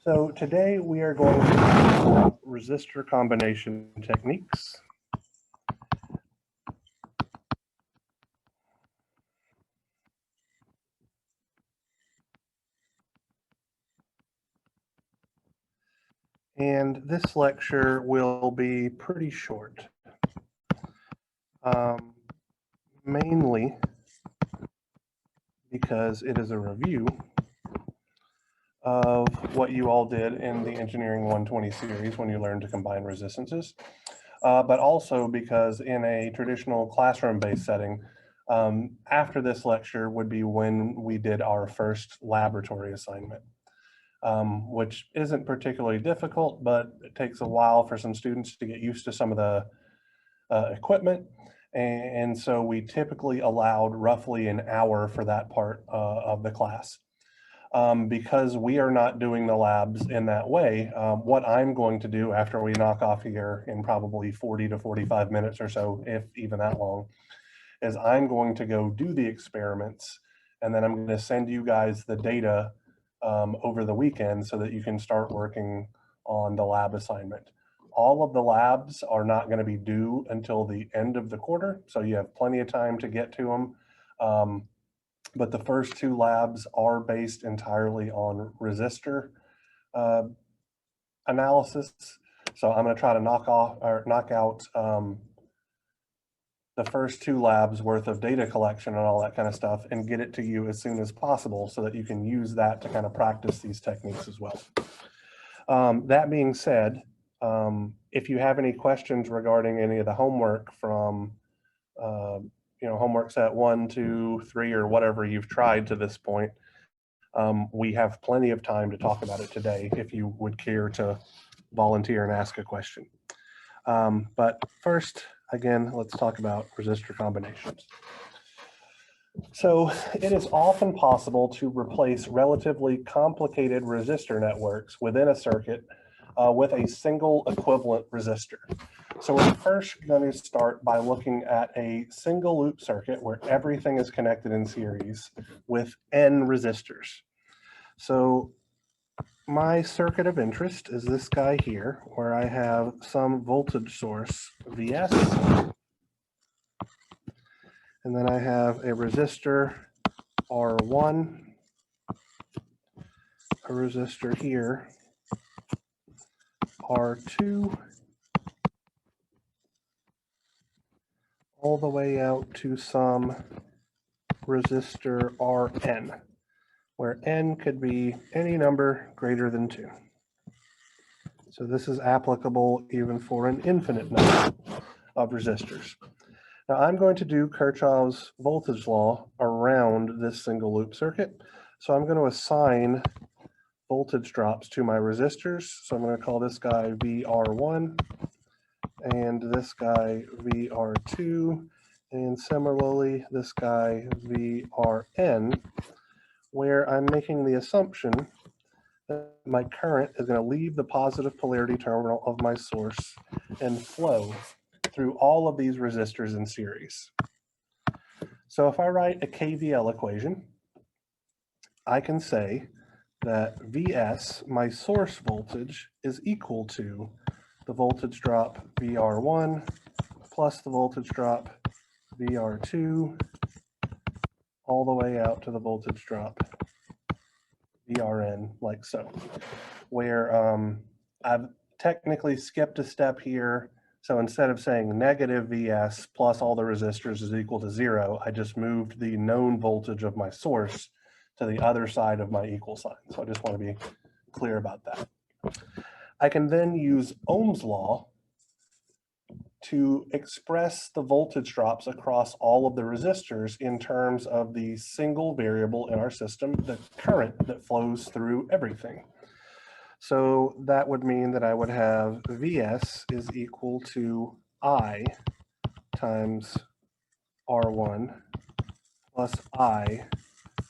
So today we are going to talk about resistor combination techniques. And this lecture will be pretty short, mainly because it is a review of what you all did in the Engineering 120 series when you learned to combine resistances, but also because in a traditional classroom-based setting, after this lecture would be when we did our first laboratory assignment. Which isn't particularly difficult, but it takes a while for some students to get used to some of the equipment. And so we typically allowed roughly an hour for that part of the class. Because we are not doing the labs in that way, what I'm going to do after we knock off here in probably 40 to 45 minutes or so, if even that long, is I'm going to go do the experiments, and then I'm going to send you guys the data over the weekend so that you can start working on the lab assignment. All of the labs are not going to be due until the end of the quarter, so you have plenty of time to get to them. But the first two labs are based entirely on resistor analysis. So I'm going to try to knock out the first two labs worth of data collection and all that kind of stuff and get it to you as soon as possible so that you can use that to kind of practice these techniques as well. That being said, if you have any questions regarding any of the homework from homework set 1, 2, 3, or whatever you've tried to this point, we have plenty of time to talk about it today if you would care to volunteer and ask a question. But first, again, let's talk about resistor combinations. So it is often possible to replace relatively complicated resistor networks within a circuit with a single equivalent resistor. So we're first going to start by looking at a single loop circuit where everything is connected in series with N resistors. So my circuit of interest is this guy here, where I have some voltage source, Vs, and then I have a resistor, R1, a resistor here, R2, all the way out to some resistor Rn, where n could be any number greater than 2. So this is applicable even for an infinite number of resistors. Now I'm going to do Kirchhoff's voltage law around this single loop circuit. So I'm going to assign voltage drops to my resistors. So I'm going to call this guy VR1 and this guy VR2, and similarly this guy VRN, where I'm making the assumption that my current is going to leave the positive polarity terminal of my source and flow through all of these resistors in series. So if I write a KVL equation, I can say that Vs, my source voltage, is equal to the voltage drop VR1 plus the voltage drop VR2 all the way out to the voltage drop VRN, like so, where I've technically skipped a step here. So instead of saying negative Vs plus all the resistors is equal to 0, I just moved the known voltage of my source to the other side of my equal sign. So I just want to be clear about that. I can then use Ohm's law to express the voltage drops across all of the resistors in terms of the single variable in our system, the current that flows through everything. So that would mean that I would have Vs is equal to I times R1 plus I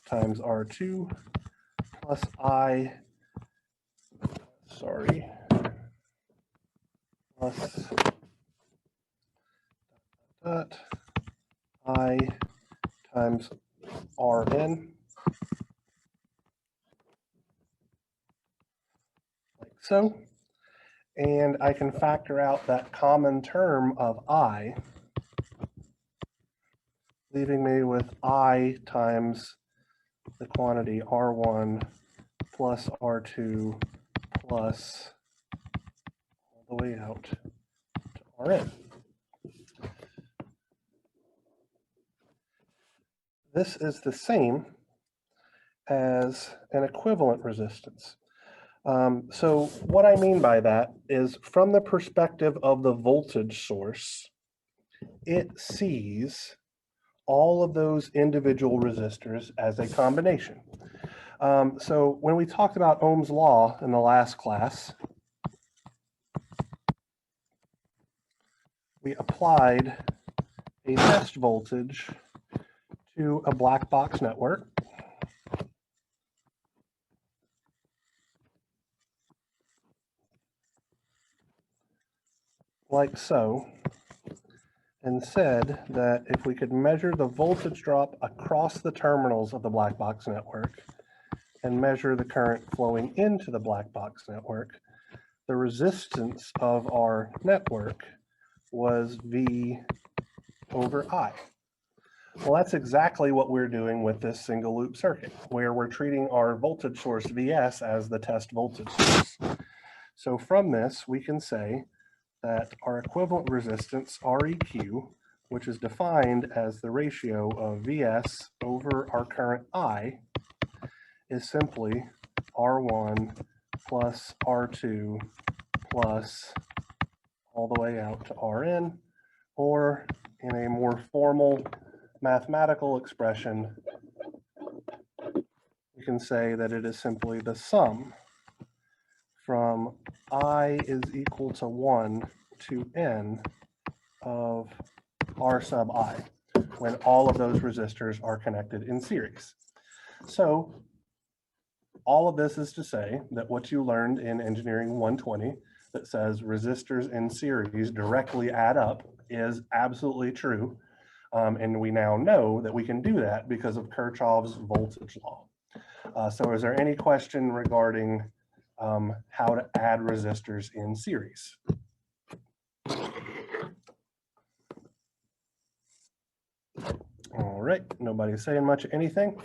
times R2 plus plus I times Rn so. And I can factor out that common term of I, leaving me with I times the quantity R1 plus R2 plus all the way out to Rn. This is the same as an equivalent resistance. So what I mean by that is from the perspective of the voltage source, it sees all of those individual resistors as a combination. So when we talked about Ohm's law in the last class, we applied a test voltage to a black box network. Like so, and said that if we could measure the voltage drop across the terminals of the black box network and measure the current flowing into the black box network, the resistance of our network was V over I. Well, that's exactly what we're doing with this single loop circuit, where we're treating our voltage source Vs as the test voltage source. So from this, we can say that our equivalent resistance, Req, which is defined as the ratio of Vs over our current I, is simply R1 plus R2 plus all the way out to Rn, or in a more formal mathematical expression, we can say that it is simply the sum from I is equal to 1 to n of R sub I, when all of those resistors are connected in series. So all of this is to say that what you learned in Engineering 120 that says resistors in series directly add up is absolutely true. And we now know that we can do that because of Kirchhoff's voltage law. So is there any question regarding how to add resistors in series? All right, nobody's saying much anything.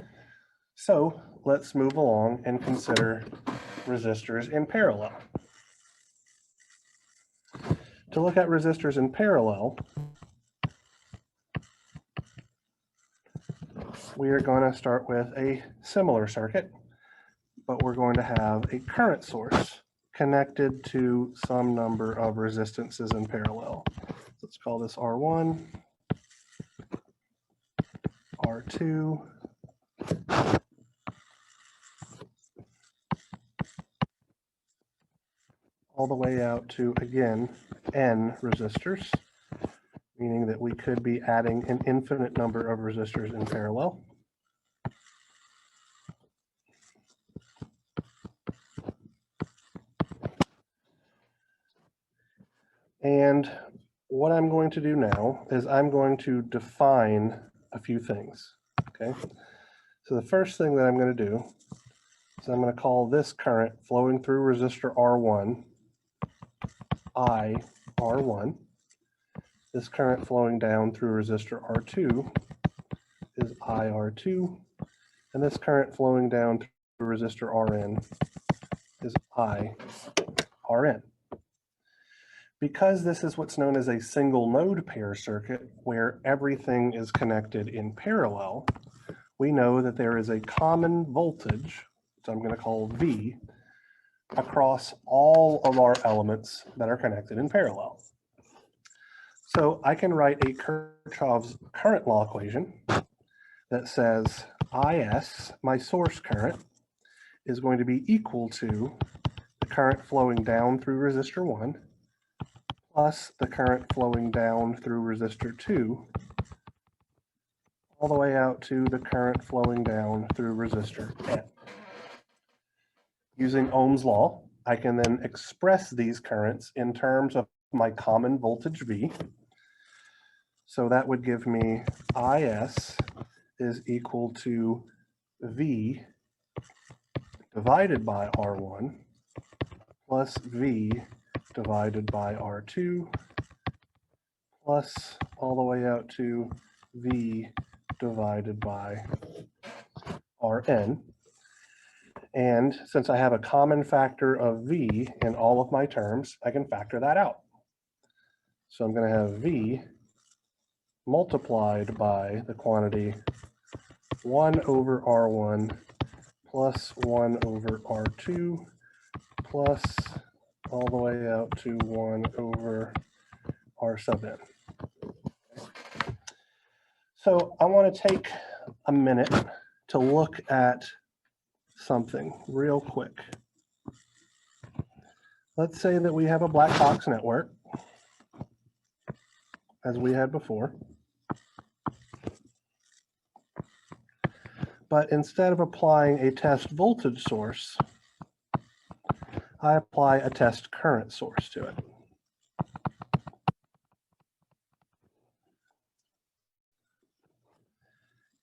So let's move along and consider resistors in parallel. To look at resistors in parallel, we are going to start with a similar circuit, but we're going to have a current source connected to some number of resistances in parallel. Let's call this R1, R2, all the way out to, again, N resistors, meaning that we could be adding an infinite number of resistors in parallel. And what I'm going to do now is I'm going to define a few things, okay? So the first thing that I'm going to do is I'm going to call this current flowing through resistor R1, I R1. This current flowing down through resistor R2 is I R2. And this current flowing down through resistor Rn is I Rn. Because this is what's known as a single node pair circuit where everything is connected in parallel, we know that there is a common voltage, which I'm going to call V, across all of our elements that are connected in parallel. So I can write a Kirchhoff's current law equation that says Is, my source current, is going to be equal to the current flowing down through resistor 1 plus the current flowing down through resistor 2 all the way out to the current flowing down through resistor N. Using Ohm's law, I can then express these currents in terms of my common voltage V. So that would give me Is is equal to V divided by R1 plus V divided by R2 plus all the way out to V divided by Rn. And since I have a common factor of V in all of my terms, I can factor that out. So I'm going to have V multiplied by the quantity 1 over R1 plus 1 over R2 plus all the way out to 1 over R sub n. So I want to take a minute to look at something real quick. Let's say that we have a black box network, as we had before. But instead of applying a test voltage source, I apply a test current source to it.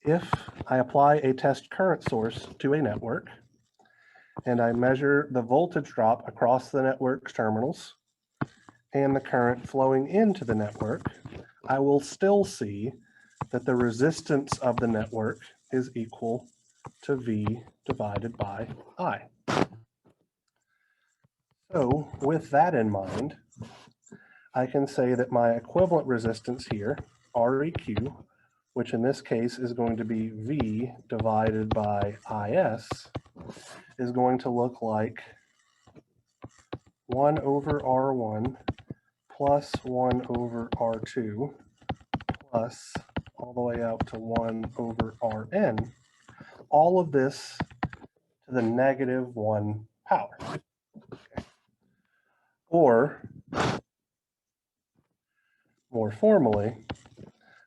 If I apply a test current source to a network, and I measure the voltage drop across the network's terminals and the current flowing into the network, I will still see that the resistance of the network is equal to V divided by I. So with that in mind, I can say that my equivalent resistance here, Req, which in this case is going to be V divided by IS, is going to look like 1 over R1 plus 1 over R2 plus all the way out to 1 over Rn, all of this to the -1 power. Okay. Or, more formally,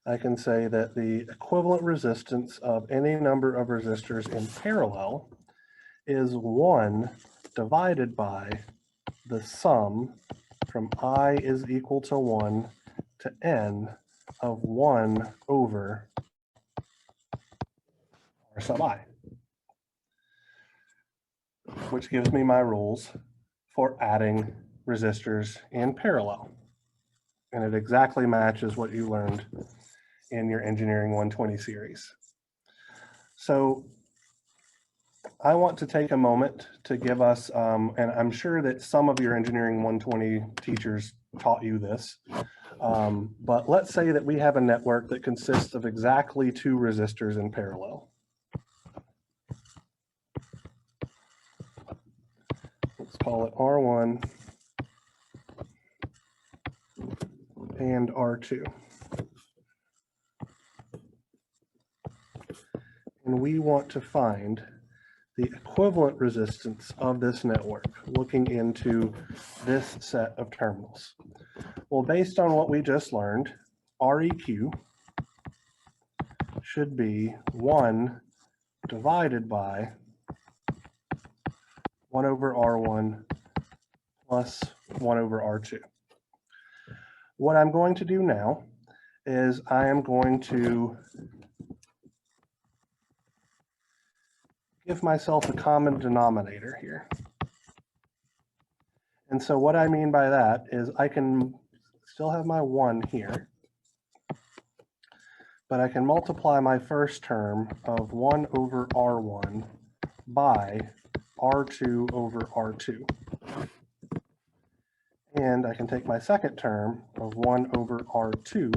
I can say that the equivalent resistance of any number of resistors in parallel is 1 divided by the sum from I is equal to 1 to N of 1 over R sub I, which gives me my rules for adding resistors in parallel. And it exactly matches what you learned in your Engineering 120 series. So I want to take a moment to give us, and I'm sure that some of your Engineering 120 teachers taught you this, but let's say that we have a network that consists of exactly 2 resistors in parallel. Let's call it R1 and R2. And we want to find the equivalent resistance of this network, looking into this set of terminals. Well, based on what we just learned, Req should be 1 divided by 1 over R1 plus 1 over R2. What I'm going to do now is I am going to give myself a common denominator here. And so what I mean by that is I can still have my 1 here, but I can multiply my first term of 1 over R1 by R2 over R2. And I can take my second term of 1 over R2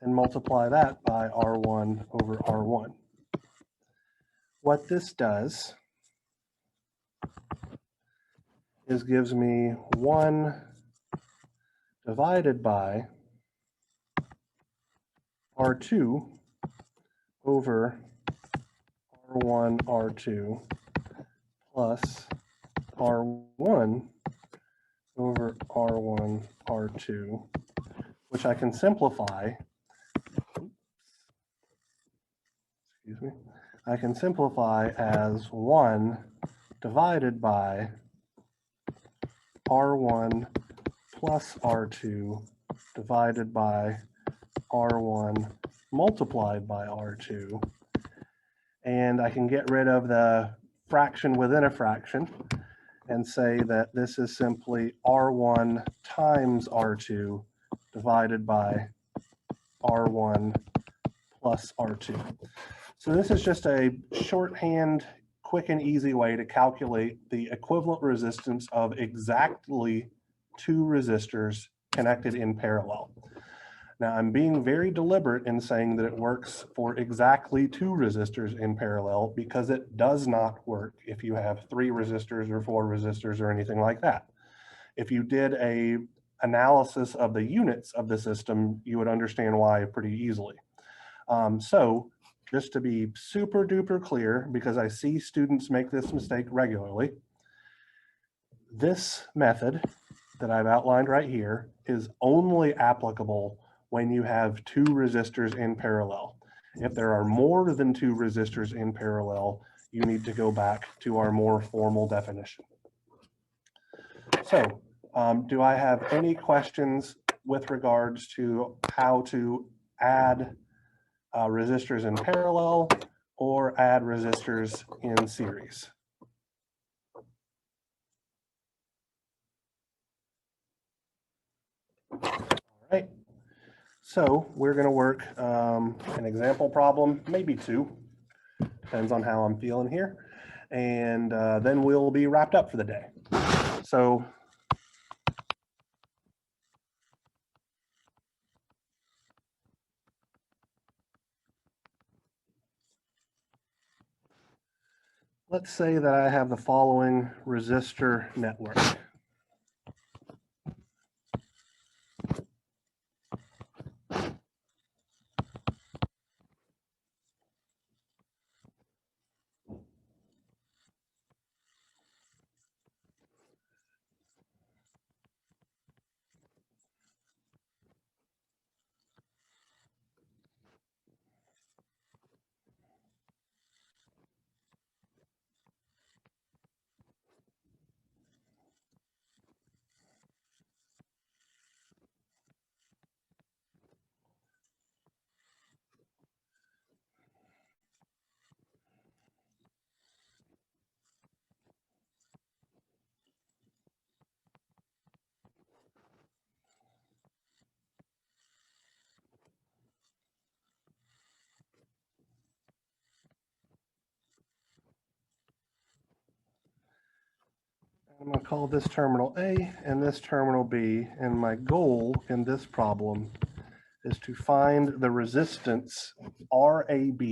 and multiply that by R1 over R1. What this does is gives me 1 divided by R2 over R1 R2 plus R1 over R1 R2, which I can simplify. Excuse me. I can simplify as 1 divided by R1 plus R2 divided by R1 multiplied by R2. And I can get rid of the fraction within a fraction. and say that this is simply R1 times R2 divided by R1 plus R2. So this is just a shorthand, quick and easy way to calculate the equivalent resistance of exactly two resistors connected in parallel. Now I'm being very deliberate in saying that it works for exactly two resistors in parallel because it does not work if you have 3 resistors or 4 resistors or anything like that. If you did a analysis of the units of the system, you would understand why pretty easily. So just to be super duper clear, because I see students make this mistake regularly, this method that I've outlined right here is only applicable when you have 2 resistors in parallel. If there are more than 2 resistors in parallel, you need to go back to our more formal definition. So, do I have any questions with regards to how to add resistors in parallel or add resistors in series? All right. So we're going to work an example problem, maybe 2, depends on how I'm feeling here, and then we'll be wrapped up for the day. So let's say that I have the following resistor network. I'm going to call this terminal A and this terminal B, and my goal in this problem is to find the resistance RAB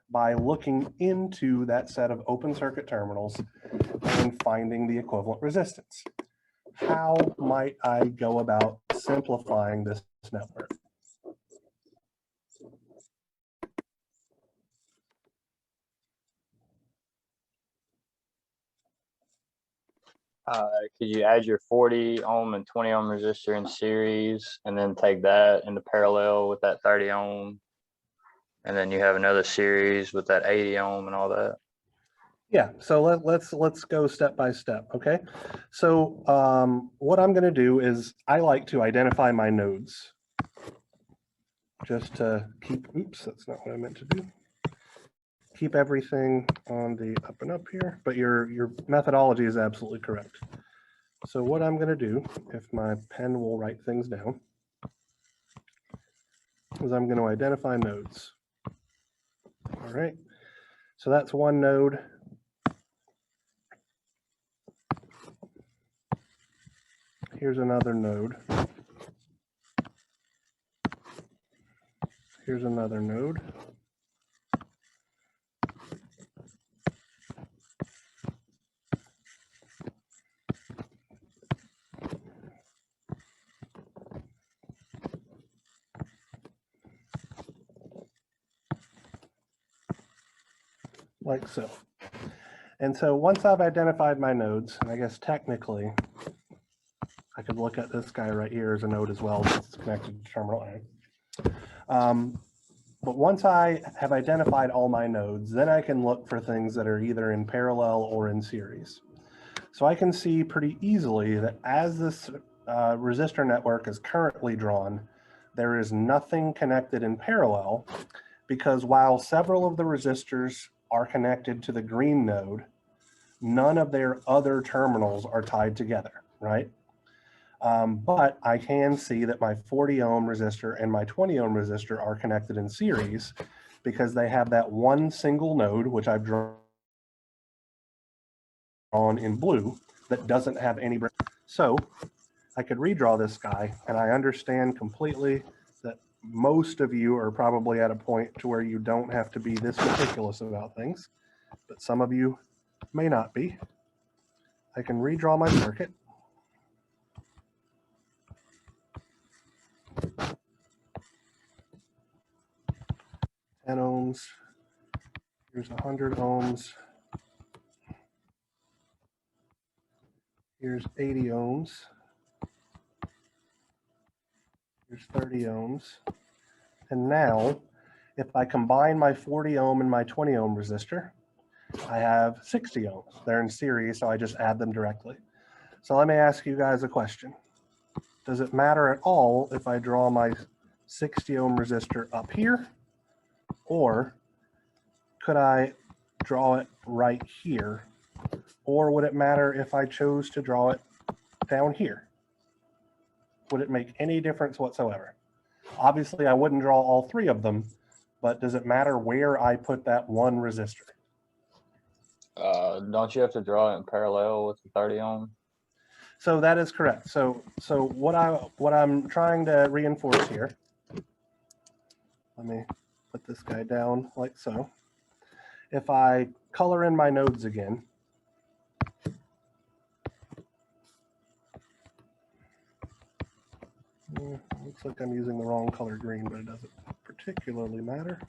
by looking into that set of open circuit terminals and finding the equivalent resistance. How might I go about simplifying this network? Could you add your 40 ohm and 20 ohm resistor in series and then take that into parallel with that 30 ohm? And then you have another series with that 80 ohm and all that. Yeah, so let's go step by step, okay? So what I'm going to do is I like to identify my nodes just to keep, oops, that's not what I meant to do. Keep everything on the up and up here, but your methodology is absolutely correct. So what I'm going to do, if my pen will write things down, is I'm going to identify nodes. All right, so that's one node. Here's another node. Here's another node. Like so. And so once I've identified my nodes, and I guess technically I could look at this guy right here as a node as well, since it's connected to terminal A. But once I have identified all my nodes, then I can look for things that are either in parallel or in series. So I can see pretty easily that as this resistor network is currently drawn, there is nothing connected in parallel, because while several of the resistors are connected to the green node, none of their other terminals are tied together, right? But I can see that my 40 ohm resistor and my 20 ohm resistor are connected in series because they have that one single node, which I've drawn in blue, that doesn't have any. So I could redraw this guy, and I understand completely that most of you are probably at a point to where you don't have to be this meticulous about things, but some of you may not be. I can redraw my circuit. Ten ohms. Here's 100 ohms. Here's 80 ohms. Here's 30 ohms. And now, if I combine my 40 ohm and my 20 ohm resistor, I have 60 ohms. They're in series, so I just add them directly. So let me ask you guys a question. Does it matter at all if I draw my 60 ohm resistor up here, or could I draw it right here? Or would it matter if I chose to draw it down here? Would it make any difference whatsoever? Obviously, I wouldn't draw all three of them, but does it matter where I put that one resistor? Don't you have to draw it in parallel with the 30 ohm? So that is correct. So what I'm trying to reinforce here, let me put this guy down like so. If I color in my nodes again, looks like I'm using the wrong color green, but it doesn't particularly matter.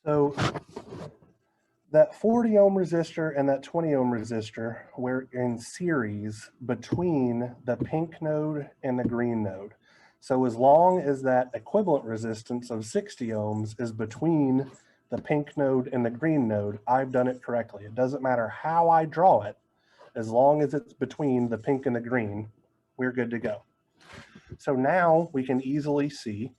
So that 40 ohm resistor and that 20 ohm resistor were in series between the pink node and the green node. So as long as that equivalent resistance of 60 ohms is between the pink node and the green node, I've done it correctly. It doesn't matter how I draw it, as long as it's between the pink and the green, we're good to go. So now we can easily see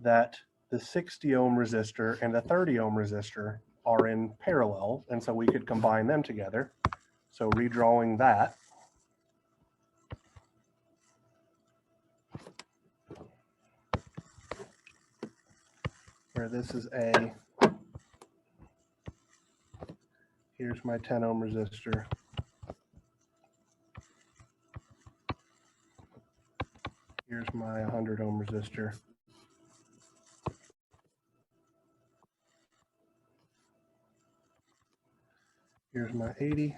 that the 60 ohm resistor and the 30 ohm resistor are in parallel, and so we could combine them together. So redrawing that, where this is A, here's my 10 ohm resistor, here's my 100 ohm resistor, here's my 80.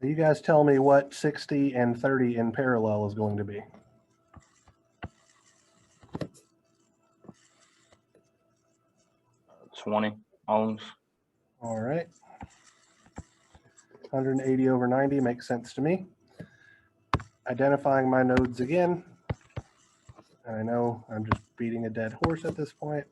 You guys tell me what 60 and 30 in parallel is going to be. Uh, 20 ohms. All right. 180 over 90 makes sense to me. Identifying my nodes again. And I know I'm just beating a dead horse at this point.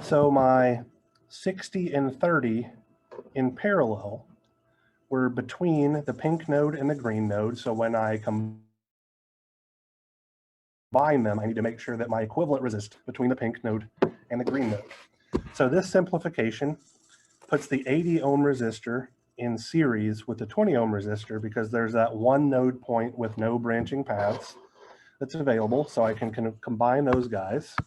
So my 60 and 30 in parallel were between the pink node and the green node. So when I combine them, I need to make sure that my equivalent resist between the pink node and the green node. So this simplification puts the 80 ohm resistor in series with the 20 ohm resistor because there's that one node point with no branching paths that's available. So I can combine those guys.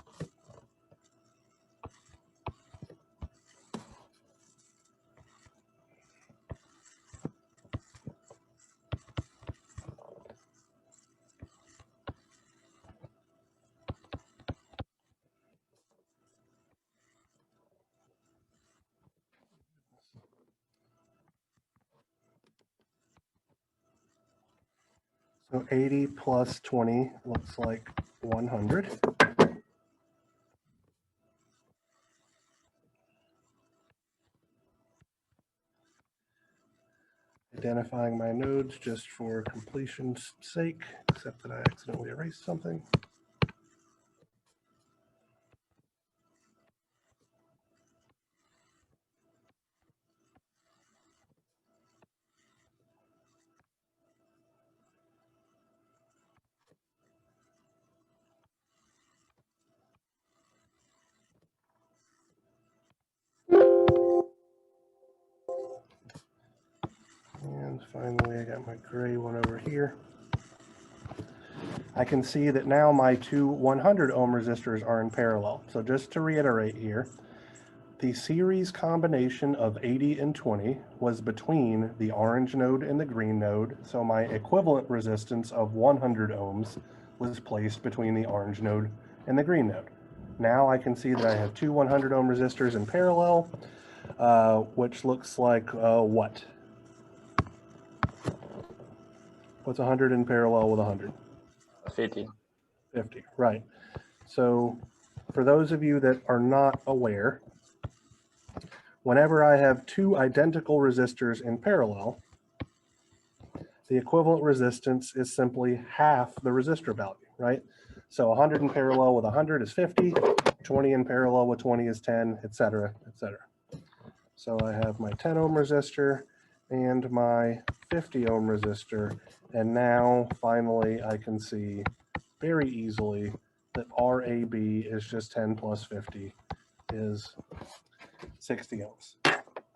So 80 plus 20 looks like 100. Identifying my nodes just for completion's sake, except that I accidentally erased something. And finally, I got my gray one over here. I can see that now my two 100 ohm resistors are in parallel. So just to reiterate here, the series combination of 80 and 20 was between the orange node and the green node. So my equivalent resistance of 100 ohms was placed between the orange node and the green node. Now I can see that I have two 100 ohm resistors in parallel, which looks like what? What's 100 in parallel with 100? 50. 50, right. So for those of you that are not aware, whenever I have two identical resistors in parallel, the equivalent resistance is simply half the resistor value, right? So 100 in parallel with 100 is 50, 20 in parallel with 20 is 10, et cetera, et cetera. So I have my 10 ohm resistor and my 50 ohm resistor, and now finally I can see very easily that RAB is just 10 plus 50 is 60 ohms.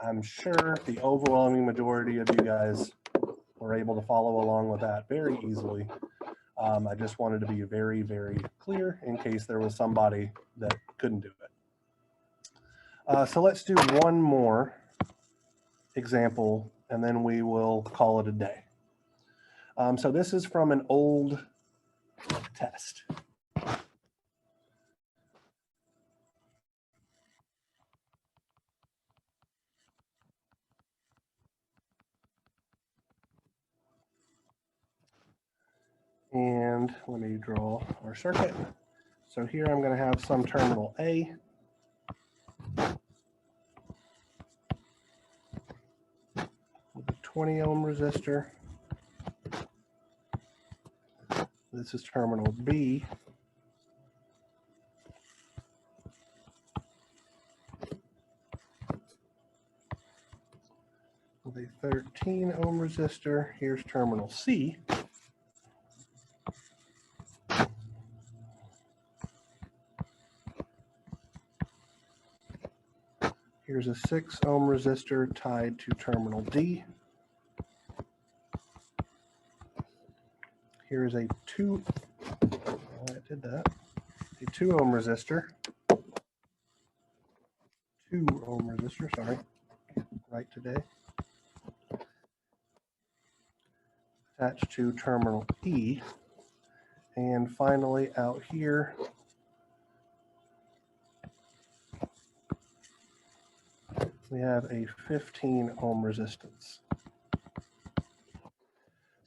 I'm sure the overwhelming majority of you guys were able to follow along with that very easily. I just wanted to be very, very clear in case there was somebody that couldn't do it. So let's do one more example and then we will call it a day. So this is from an old test. And let me draw our circuit. So here I'm going to have some terminal A. With a 20 ohm resistor. This is terminal B. With a 13 ohm resistor. Here's terminal C. Here's a 6 ohm resistor tied to terminal D. Here's a 2 ohm resistor. 2 ohm resistor, sorry, right today. Attached to terminal E. And finally out here, we have a 15 ohm resistance.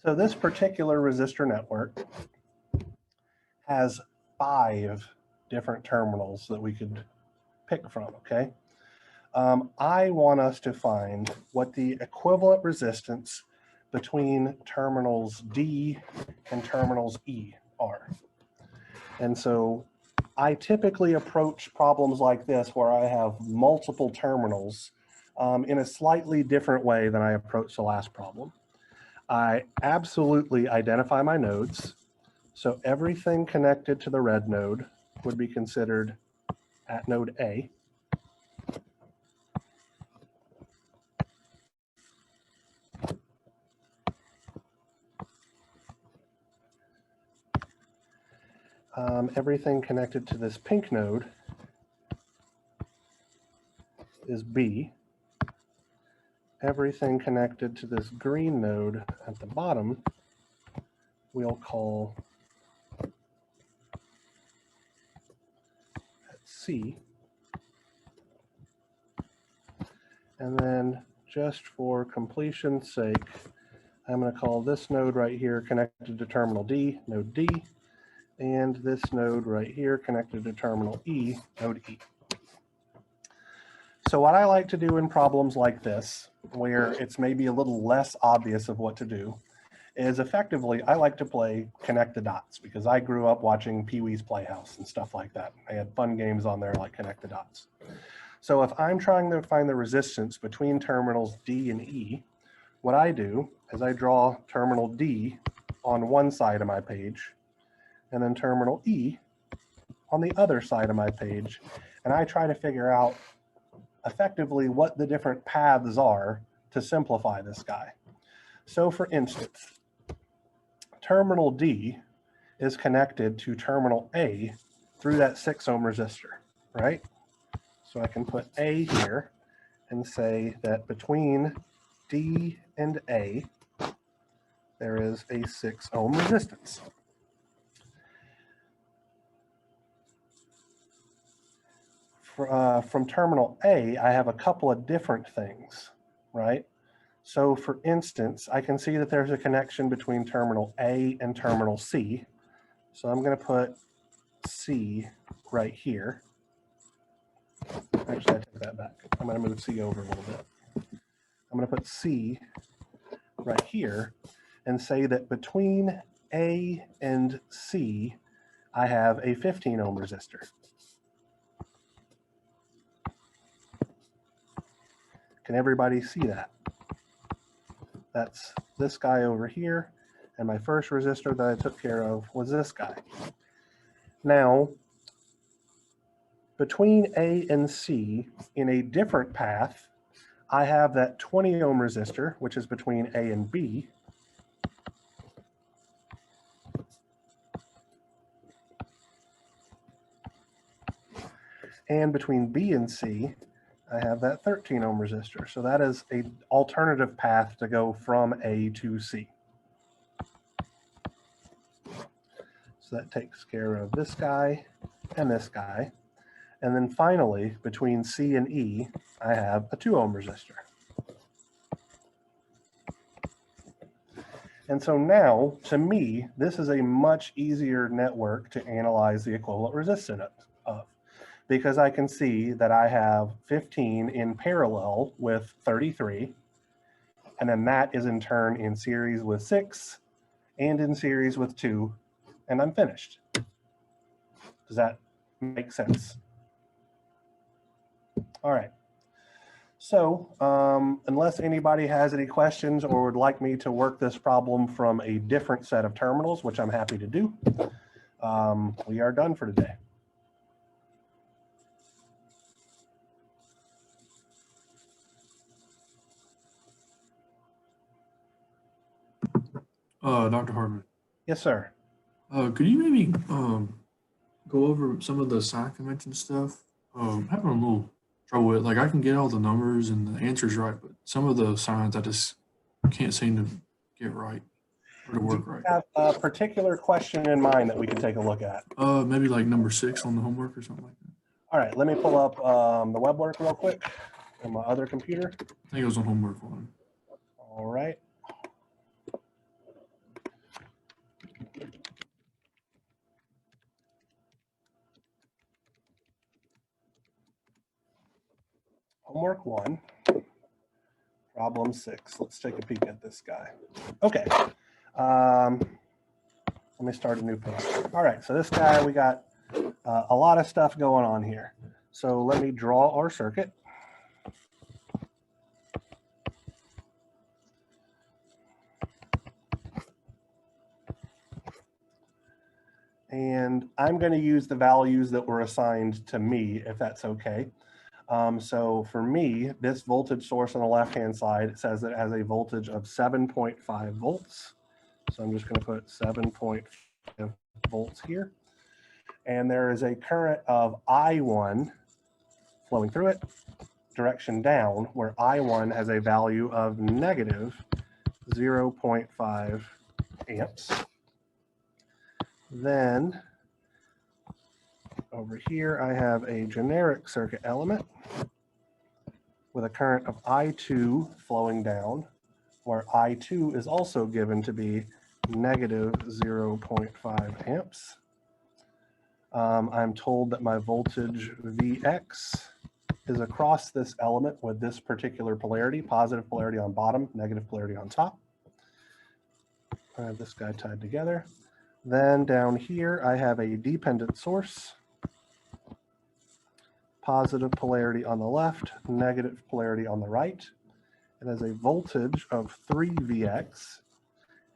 So this particular resistor network has 5 different terminals that we could pick from, okay? I want us to find what the equivalent resistance between terminals D and terminals E are. And so I typically approach problems like this where I have multiple terminals in a slightly different way than I approached the last problem. I absolutely identify my nodes. So everything connected to the red node would be considered at node A. Everything connected to this pink node is B. Everything connected to this green node at the bottom we'll call C. And then just for completion's sake, I'm going to call this node right here connected to terminal D, node D, and this node right here connected to terminal E, node E. So what I like to do in problems like this, where it's maybe a little less obvious of what to do, is effectively I like to play connect the dots, because I grew up watching Pee-wee's Playhouse and stuff like that. I had fun games on there like connect the dots. So if I'm trying to find the resistance between terminals D and E, what I do is I draw terminal D on one side of my page and then terminal E on the other side of my page, and I try to figure out effectively what the different paths are to simplify this guy. So for instance, terminal D is connected to terminal A through that 6 ohm resistor, right? So I can put A here and say that between D and A, there is a 6 ohm resistance. From terminal A, I have a couple of different things, right? So for instance, I can see that there's a connection between terminal A and terminal C. So I'm going to put C right here. Actually, I take that back. I'm going to move C over a little bit. I'm going to put C right here and say that between A and C, I have a 15 ohm resistor. Can everybody see that? That's this guy over here, and my first resistor that I took care of was this guy. Now, between A and C, in a different path, I have that 20 ohm resistor, which is between A and B. And between B and C, I have that 13 ohm resistor. So that is an alternative path to go from A to C. So that takes care of this guy and this guy. And then finally, between C and E, I have a 2 ohm resistor. And so now, to me, this is a much easier network to analyze the equivalent resistance of, because I can see that I have 15 in parallel with 33, and then that is in turn in series with 6 and in series with 2, and I'm finished. Does that make sense? All right. So unless anybody has any questions or would like me to work this problem from a different set of terminals, which I'm happy to do, we are done for today. Dr. Hartman, Yes, sir. could you maybe go over some of the sign convention stuff? I'm having a little trouble with, like, I can get all the numbers and the answers right, but some of the signs I just can't seem to get right or to work right. Have a particular question in mind that we can take a look at? Maybe like number 6 on the homework or something like that. All right, let me pull up the web work real quick on my other computer. I think it was on homework 1. All right. Homework 1, problem 6. Let's take a peek at this guy. Okay. Let me start a new page. All right, so this guy, we got a lot of stuff going on here. So let me draw our circuit. And I'm going to use the values that were assigned to me, if that's okay. So for me, this voltage source on the left-hand side, it says it has a voltage of 7.5 volts. So I'm just going to put 7.5 volts here. And there is a current of I1 flowing through it, direction down, where I1 has a value of negative 0.5 amps. Then over here, I have a generic circuit element with a current of I2 flowing down, where I2 is also given to be negative 0.5 amps. I'm told that my voltage Vx is across this element with this particular polarity, positive polarity on bottom, negative polarity on top. I have this guy tied together. Then down here, I have a dependent source, positive polarity on the left, negative polarity on the right. It has a voltage of 3Vx,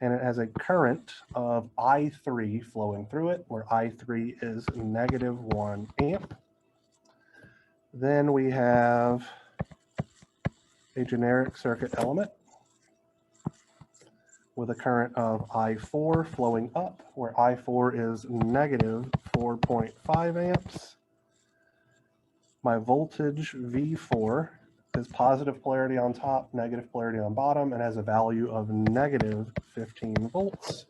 and it has a current of I3 flowing through it, where I3 is negative 1 amp. Then we have a generic circuit element with a current of I4 flowing up, where I4 is negative 4.5 amps. My voltage V4 is positive polarity on top, negative polarity on bottom, and has a value of negative 15 volts.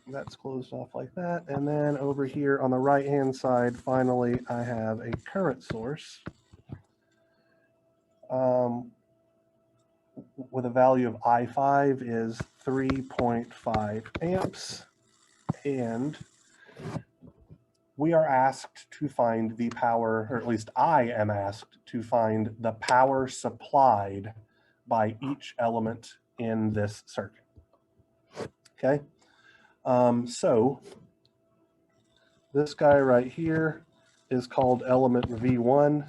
That's closed off like that. And then over here on the right-hand side, finally, I have a current source with a value of I5 is 3.5 amps. And we are asked to find the power, or at least I am asked to find the power supplied by each element in this circuit. Okay, so this guy right here is called element V1.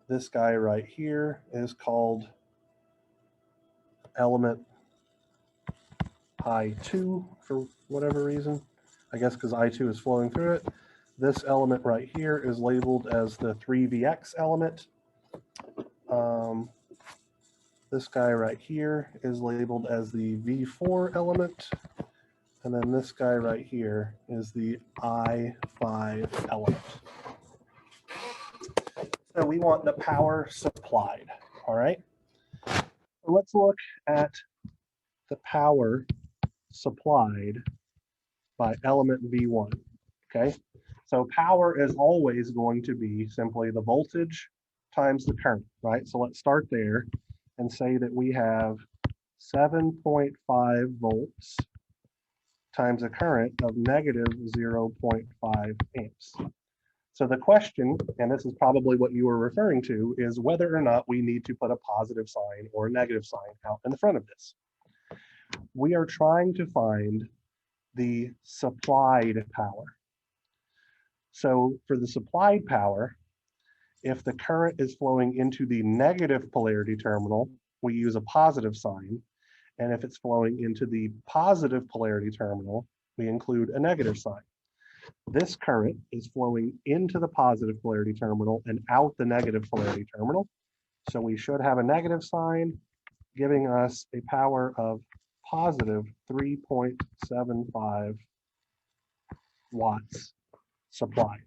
This guy right here is called element I2 for whatever reason. I guess because I2 is flowing through it. This element right here is labeled as the 3Vx element. This guy right here is labeled as the V4 element. And then this guy right here is the I5 element. So we want the power supplied, all right? So let's look at the power supplied by element V1, okay? So power is always going to be simply the voltage times the current, right? So let's start there and say that we have 7.5 volts times a current of negative 0.5 amps. So the question, and this is probably what you were referring to, is whether or not we need to put a positive sign or a negative sign out in the front of this. We are trying to find the supplied power. So for the supplied power, if the current is flowing into the negative polarity terminal, we use a positive sign. And if it's flowing into the positive polarity terminal, we include a negative sign. This current is flowing into the positive polarity terminal and out the negative polarity terminal. So we should have a negative sign giving us a power of positive 3.75 watts supplied.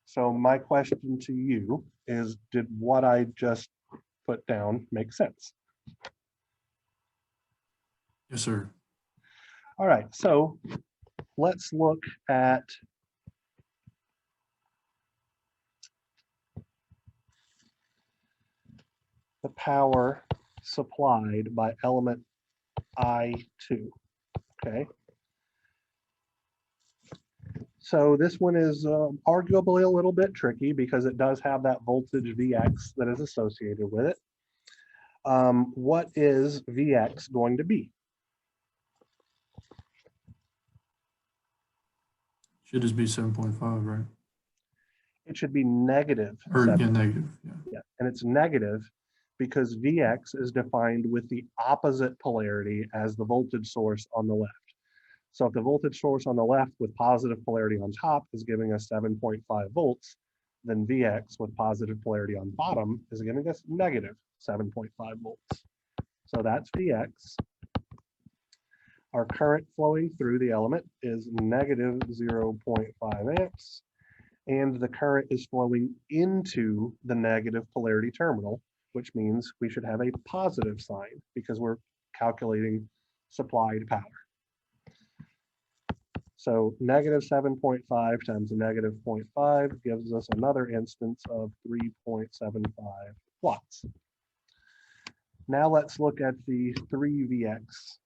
So my question to you is, did what I just put down make sense? Yes, sir. All right, so let's look at the power supplied by element I2, okay? So this one is arguably a little bit tricky because it does have that voltage Vx that is associated with it. What is Vx going to be? Should just be 7.5, right? It should be negative. Or 7. yeah, negative. Yeah. Yeah, and it's negative because Vx is defined with the opposite polarity as the voltage source on the left. So if the voltage source on the left with positive polarity on top is giving us 7.5 volts, then Vx with positive polarity on bottom is giving us negative 7.5 volts. So that's Vx. Our current flowing through the element is negative 0.5 amps. And the current is flowing into the negative polarity terminal, which means we should have a positive sign because we're calculating supplied power. So negative 7.5 times a negative 0.5 gives us another instance of 3.75 watts. Now let's look at the 3Vx.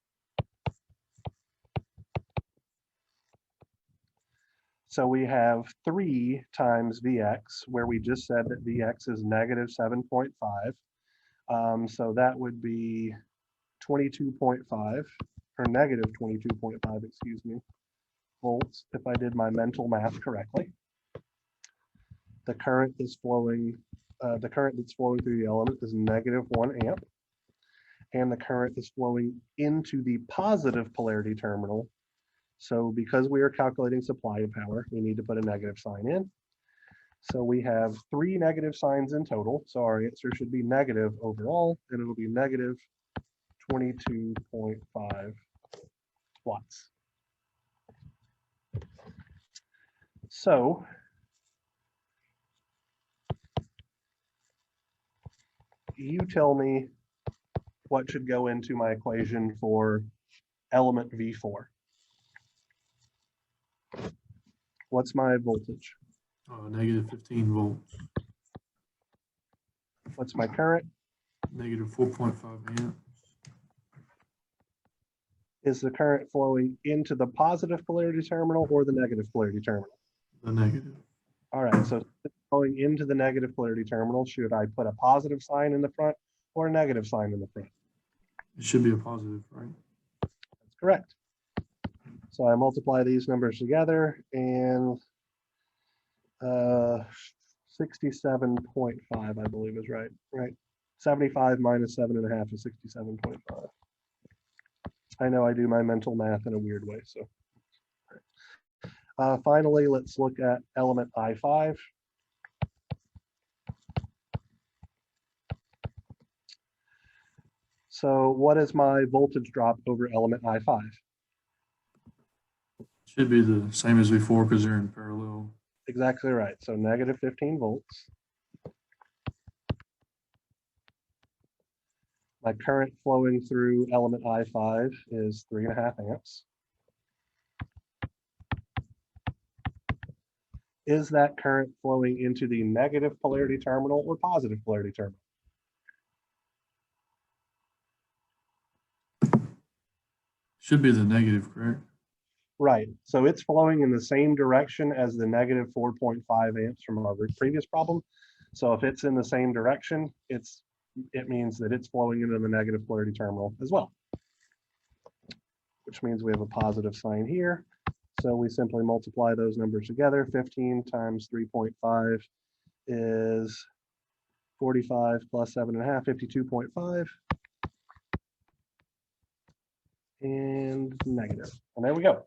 So we have 3 times Vx, where we just said that Vx is negative 7.5. So that would be 22.5, or negative 22.5, excuse me, volts, if I did my mental math correctly. The current is flowing, the current that's flowing through the element is negative 1 amp. And the current is flowing into the positive polarity terminal. So because we are calculating supply power, we need to put a negative sign in. So we have 3 negative signs in total. So our answer should be negative overall, and it'll be negative 22.5 watts. So you tell me what should go into my equation for element V4. What's my voltage? Negative 15 volts, What's my current? negative 4.5 amp. Is the current flowing into the positive polarity terminal or the negative polarity terminal? The negative. All right, so it's flowing into the negative polarity terminal. Should I put a positive sign in the front or a negative sign in the front? It should be a positive, right? That's correct. So I multiply these numbers together, and 67.5, I believe, is right. Right. 75 minus 7.5 is 67.5. I know I do my mental math in a weird way. So finally, let's look at element I5. So what is my voltage drop over element I5? Should be the same as before because they're in parallel. Exactly right. So negative 15 volts. My current flowing through element I5 is 3.5 amps. Is that current flowing into the negative polarity terminal or positive polarity terminal? Should be the negative, correct? Right. So it's flowing in the same direction as the negative 4.5 amps from our previous problem. So if it's in the same direction, it means that it's flowing into the negative polarity terminal as well, which means we have a positive sign here. So we simply multiply those numbers together. 15 times 3.5 is 45 plus 7.5, 52.5. And negative. And there we go.